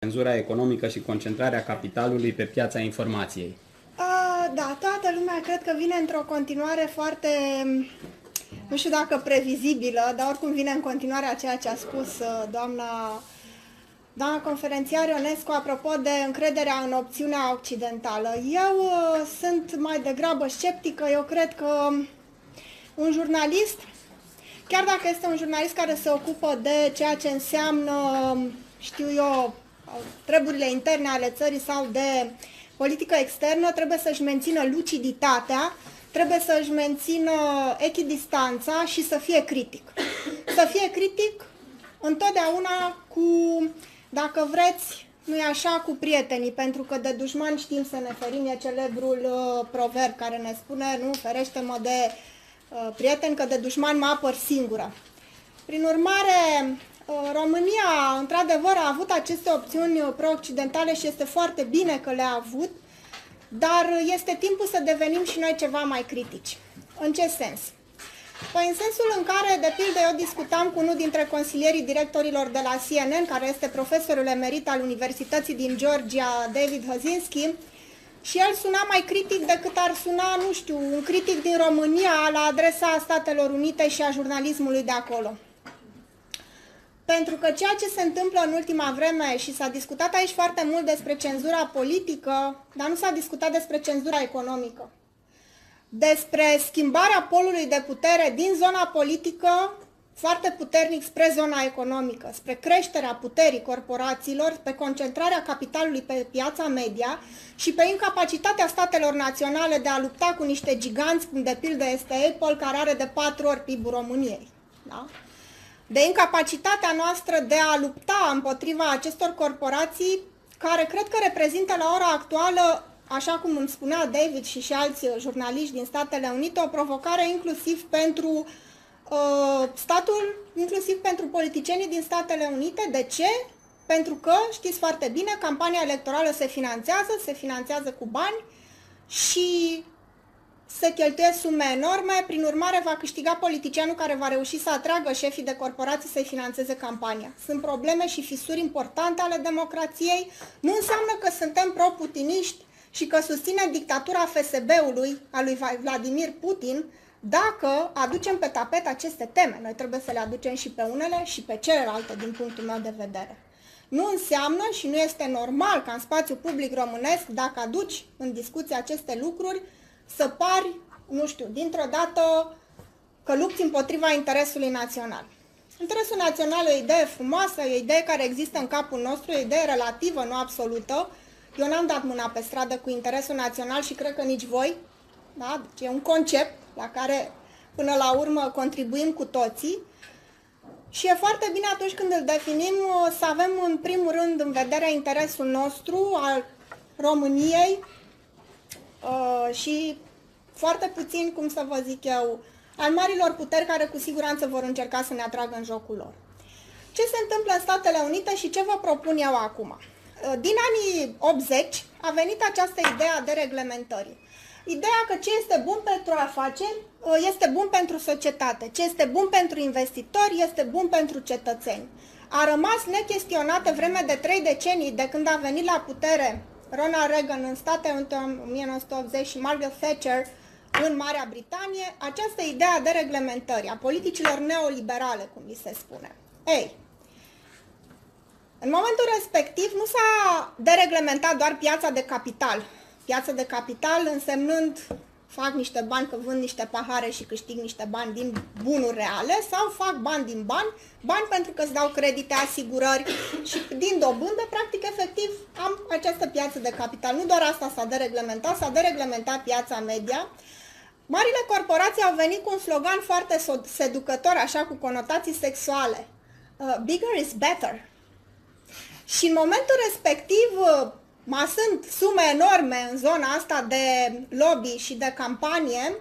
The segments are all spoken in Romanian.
Cenzura economică și concentrarea capitalului pe piața informației. Da, toată lumea cred că vine într-o continuare foarte, nu știu dacă previzibilă, dar oricum vine în continuare a ceea ce a spus doamna conferențiar Ionescu apropo de încrederea în opțiunea occidentală. Eu sunt mai degrabă sceptică, eu cred că un jurnalist, chiar dacă este un jurnalist care se ocupă de ceea ce înseamnă, știu eu, treburile interne ale țării sau de politică externă, trebuie să-și mențină luciditatea, trebuie să-și mențină echidistanța și să fie critic. Să fie critic întotdeauna cu, dacă vreți, nu-i așa, cu prietenii, pentru că de dușmani știm să ne ferim, e celebrul proverb care ne spune, nu, ferește-mă de prieten, că de dușmani mă apăr singură. Prin urmare, România, într-adevăr, a avut aceste opțiuni pro-occidentale și este foarte bine că le-a avut, dar este timpul să devenim și noi ceva mai critici. În ce sens? Păi în sensul în care, de pildă, eu discutam cu unul dintre consilierii directorilor de la CNN, care este profesorul emerit al Universității din Georgia, David Hozinski, și el suna mai critic decât ar suna, nu știu, un critic din România la adresa Statelor Unite și a jurnalismului de acolo. Pentru că ceea ce se întâmplă în ultima vreme, și s-a discutat aici foarte mult despre cenzura politică, dar nu s-a discutat despre cenzura economică. Despre schimbarea polului de putere din zona politică foarte puternic spre zona economică, spre creșterea puterii corporațiilor, pe concentrarea capitalului pe piața media și pe incapacitatea statelor naționale de a lupta cu niște giganți, cum de pildă este Apple, care are de 4 ori PIB-ul României. Da? De incapacitatea noastră de a lupta împotriva acestor corporații, care cred că reprezintă la ora actuală, așa cum îmi spunea David și alți jurnaliști din Statele Unite, o provocare inclusiv pentru statul, inclusiv pentru politicienii din Statele Unite. De ce? Pentru că, știți foarte bine, campania electorală se finanțează cu bani și se cheltuie sume enorme, prin urmare va câștiga politicianul care va reuși să atragă șefii de corporații să-i finanțeze campania. Sunt probleme și fisuri importante ale democrației, nu înseamnă că suntem pro-putiniști și că susținem dictatura FSB-ului, a lui Vladimir Putin, dacă aducem pe tapet aceste teme. Noi trebuie să le aducem și pe unele și pe celelalte, din punctul meu de vedere. Nu înseamnă și nu este normal ca în spațiul public românesc, dacă aduci în discuție aceste lucruri, să pari, nu știu, dintr-o dată că lupți împotriva interesului național. Interesul național e o idee frumoasă, e o idee care există în capul nostru, e o idee relativă, nu absolută. Eu n-am dat mâna pe stradă cu interesul național și cred că nici voi. Da? Deci e un concept la care până la urmă contribuim cu toții. Și e foarte bine atunci când îl definim să avem în primul rând în vedere interesul nostru al României și foarte puțin, cum să vă zic eu, al marilor puteri care cu siguranță vor încerca să ne atragă în jocul lor. Ce se întâmplă în Statele Unite și ce vă propun eu acum? Din anii 80 a venit această idee a dereglementării. Ideea că ce este bun pentru afaceri este bun pentru societate, ce este bun pentru investitori este bun pentru cetățeni. A rămas nechestionată vreme de 3 decenii de când a venit la putere Ronald Reagan în Statele Unite în 1980 și Margaret Thatcher în Marea Britanie, această idee a dereglementării, a politicilor neoliberale, cum li se spune. Ei, în momentul respectiv nu s-a dereglementat doar piața de capital. Piața de capital însemnând fac niște bani că vând niște pahare și câștig niște bani din bunuri reale sau fac bani din bani, bani pentru că îți dau credite, asigurări și din dobândă, practic, efectiv, am această piață de capital. Nu doar asta s-a dereglementat piața media. Marile corporații au venit cu un slogan foarte seducător, așa, cu conotații sexuale. Bigger is better. Și în momentul respectiv, sunt sume enorme în zona asta de lobby și de campanie,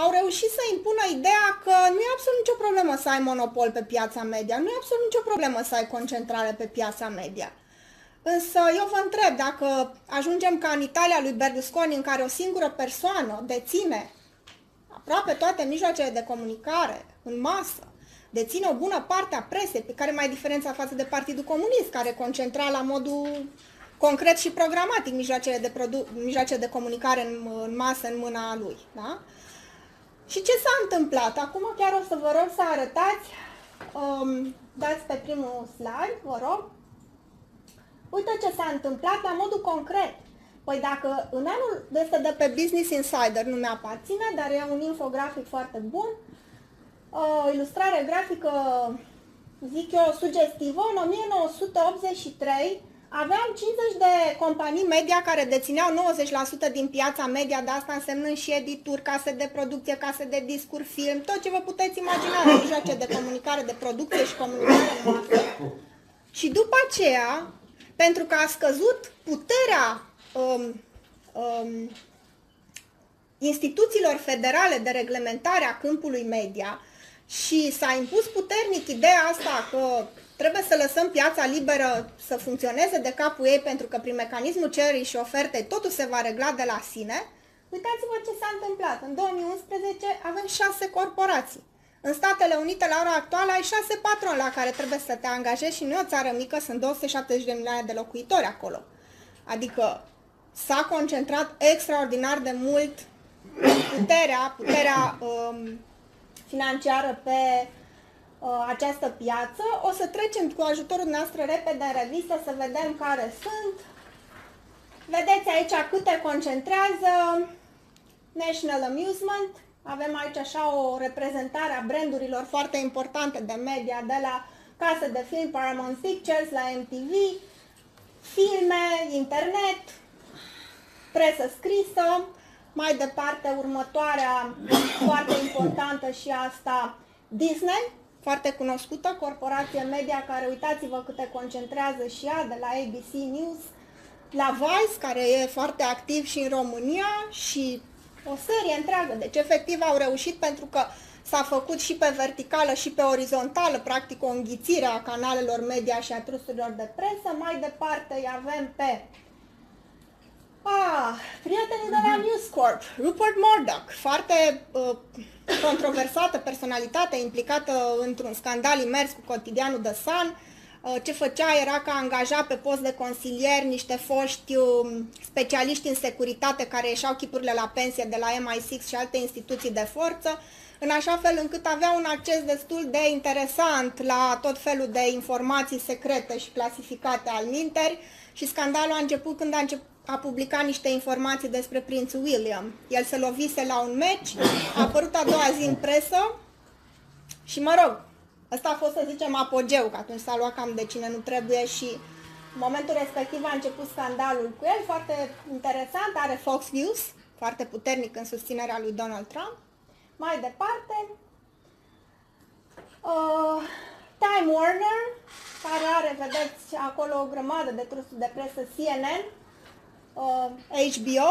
au reușit să impună ideea că nu e absolut nicio problemă să ai monopol pe piața media, nu e absolut nicio problemă să ai concentrare pe piața media. Însă eu vă întreb, dacă ajungem ca în Italia lui Berlusconi, în care o singură persoană deține aproape toate mijloacele de comunicare în masă, deține o bună parte a presei, pe care mai e diferența față de Partidul Comunist, care concentra la modul concret și programatic mijloace de comunicare în masă în mâna lui. Da? Și ce s-a întâmplat? Acum chiar o să vă rog să arătați, dați pe primul slide, vă rog. Uite ce s-a întâmplat la modul concret. Păi dacă în anul, este de pe Business Insider, nu mi-aparține, dar e un infografic foarte bun, ilustrare grafică, zic eu, sugestivă. În 1983 aveam 50 de companii media care dețineau 90% din piața media, de asta însemnând și edituri, case de producție, case de discuri, film, tot ce vă puteți imagina, mijloace de comunicare, de producție și comunicare în masă. Și după aceea, pentru că a scăzut puterea instituțiilor federale de reglementare a câmpului media și s-a impus puternic ideea asta că trebuie să lăsăm piața liberă să funcționeze de capul ei, pentru că prin mecanismul cererii și ofertei totul se va regla de la sine. Uitați-vă ce s-a întâmplat. În 2011 avem 6 corporații. În Statele Unite, la ora actuală, ai 6 patroni la care trebuie să te angajezi și nu e o țară mică, sunt 270 de milioane de locuitori acolo. Adică s-a concentrat extraordinar de mult puterea financiară pe această piață. O să trecem cu ajutorul noastră repede în revistă să vedem care sunt. Vedeți aici câte concentrează National Amusement. Avem aici așa o reprezentare a brandurilor foarte importante de media, de la case de film, Paramount Pictures, la MTV, filme, internet, presă scrisă. Mai departe, următoarea foarte importantă și asta, Disney, foarte cunoscută, corporație media care, uitați-vă câte concentrează și ea, de la ABC News, la Vice, care e foarte activ și în România, și o serie întreagă. Deci, efectiv, au reușit pentru că s-a făcut și pe verticală și pe orizontală, practic, o înghițire a canalelor media și a trusturilor de presă. Mai departe, îi avem pe prietenii de la News Corp, Rupert Murdoch, foarte controversată personalitate, implicată într-un scandal imers cu cotidianul The Sun. Ce făcea era că angaja pe post de consilieri niște foști specialiști în securitate care ieșeau chipurile la pensie de la MI6 și alte instituții de forță, în așa fel încât avea un acces destul de interesant la tot felul de informații secrete și clasificate al minteri. Și scandalul a început când a publicat niște informații despre prințul William. El se lovise la un meci, a apărut a doua zi în presă și, mă rog, ăsta a fost, să zicem, apogeu, că atunci s-a luat cam de cine nu trebuie și în momentul respectiv a început scandalul cu el, foarte interesant, are Fox News, foarte puternic în susținerea lui Donald Trump. Mai departe, Time Warner, care are, vedeți, acolo o grămadă de trusturi de presă, CNN, HBO,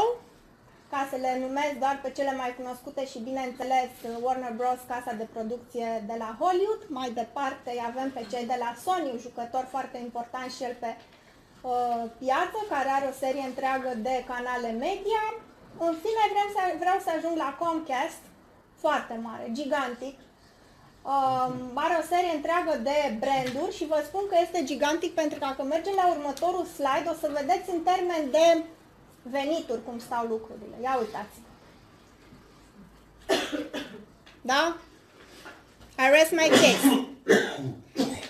ca să le numesc doar pe cele mai cunoscute și, bineînțeles, Warner Bros., casa de producție de la Hollywood. Mai departe îi avem pe cei de la Sony, un jucător foarte important și el pe piață, care are o serie întreagă de canale media. În fine, vreau să ajung la Comcast, foarte mare, gigantic. Are o serie întreagă de branduri și vă spun că este gigantic pentru că dacă mergem la următorul slide o să vedeți în termen de venituri cum stau lucrurile. Ia uitați. Da? I rest my case.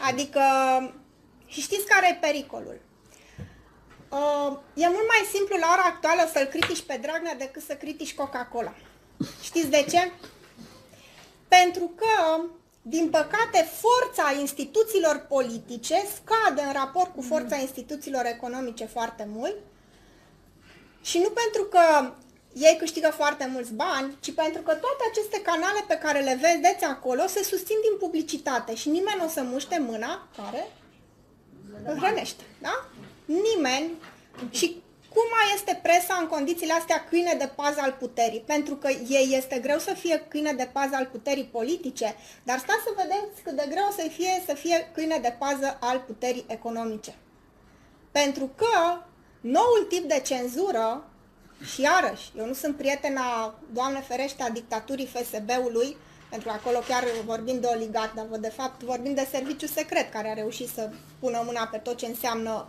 Adică, și știți care e pericolul? E mult mai simplu la ora actuală să-l critici pe Dragnea decât să critici Coca-Cola. Știți de ce? Pentru că, din păcate, forța instituțiilor politice scade în raport cu forța instituțiilor economice foarte mult și nu pentru că ei câștigă foarte mulți bani, ci pentru că toate aceste canale pe care le vedeți acolo se susțin din publicitate și nimeni nu o să muște mâna care îl hrănește, da? Nimeni. Și cum mai este presa în condițiile astea câine de pază al puterii? Pentru că ei este greu să fie câine de pază al puterii politice, dar stați să vedeți cât de greu să fie câine de pază al puterii economice. Pentru că noul tip de cenzură, și iarăși, eu nu sunt prietena, Doamne ferește, a dictaturii FSB-ului, pentru că acolo chiar vorbim de oligarh, dar de fapt vorbim de serviciu secret care a reușit să pună mâna pe tot ce înseamnă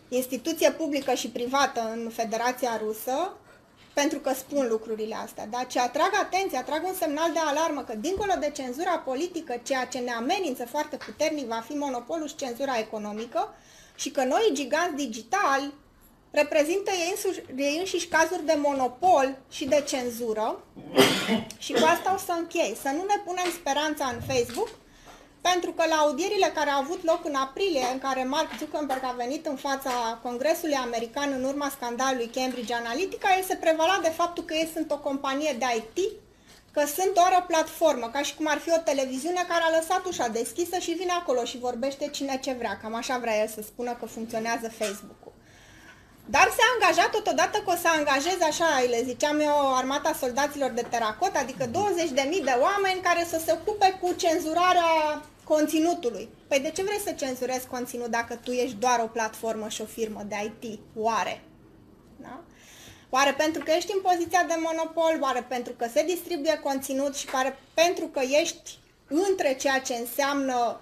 instituție publică și privată în Federația Rusă, pentru că spun lucrurile astea, da? Ce atrag atenție, atrag un semnal de alarmă că dincolo de cenzura politică, ceea ce ne amenință foarte puternic va fi monopolul și cenzura economică și că noi, giganți digitali, reprezintă ei înșiși cazuri de monopol și de cenzură și cu asta o să închei. Să nu ne punem speranța în Facebook, pentru că la audierile care au avut loc în aprilie, în care Mark Zuckerberg a venit în fața Congresului American în urma scandalului Cambridge Analytica, el se prevala de faptul că ei sunt o companie de IT, că sunt doar o platformă, ca și cum ar fi o televiziune care a lăsat ușa deschisă și vine acolo și vorbește cine ce vrea. Cam așa vrea el să spună că funcționează Facebook-ul. Dar se-a angajat totodată că o să angajeze, așa le ziceam eu, armata soldaților de teracot, adică 20.000 de oameni care să se ocupe cu cenzurarea conținutului. Păi de ce vrei să cenzurezi conținut dacă tu ești doar o platformă și o firmă de IT? Oare? Da? Oare pentru că ești în poziția de monopol? Oare pentru că se distribuie conținut și pentru că ești între ceea ce înseamnă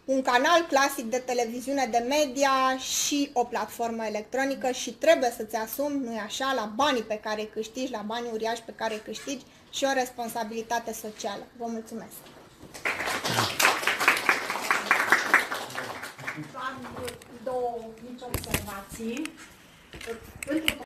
un canal clasic de televiziune de media și o platformă electronică și trebuie să-ți asumi, nu-i așa, la banii pe care îi câștigi, la banii uriași pe care îi câștigi și o responsabilitate socială. Vă mulțumesc! Doar două mici observații.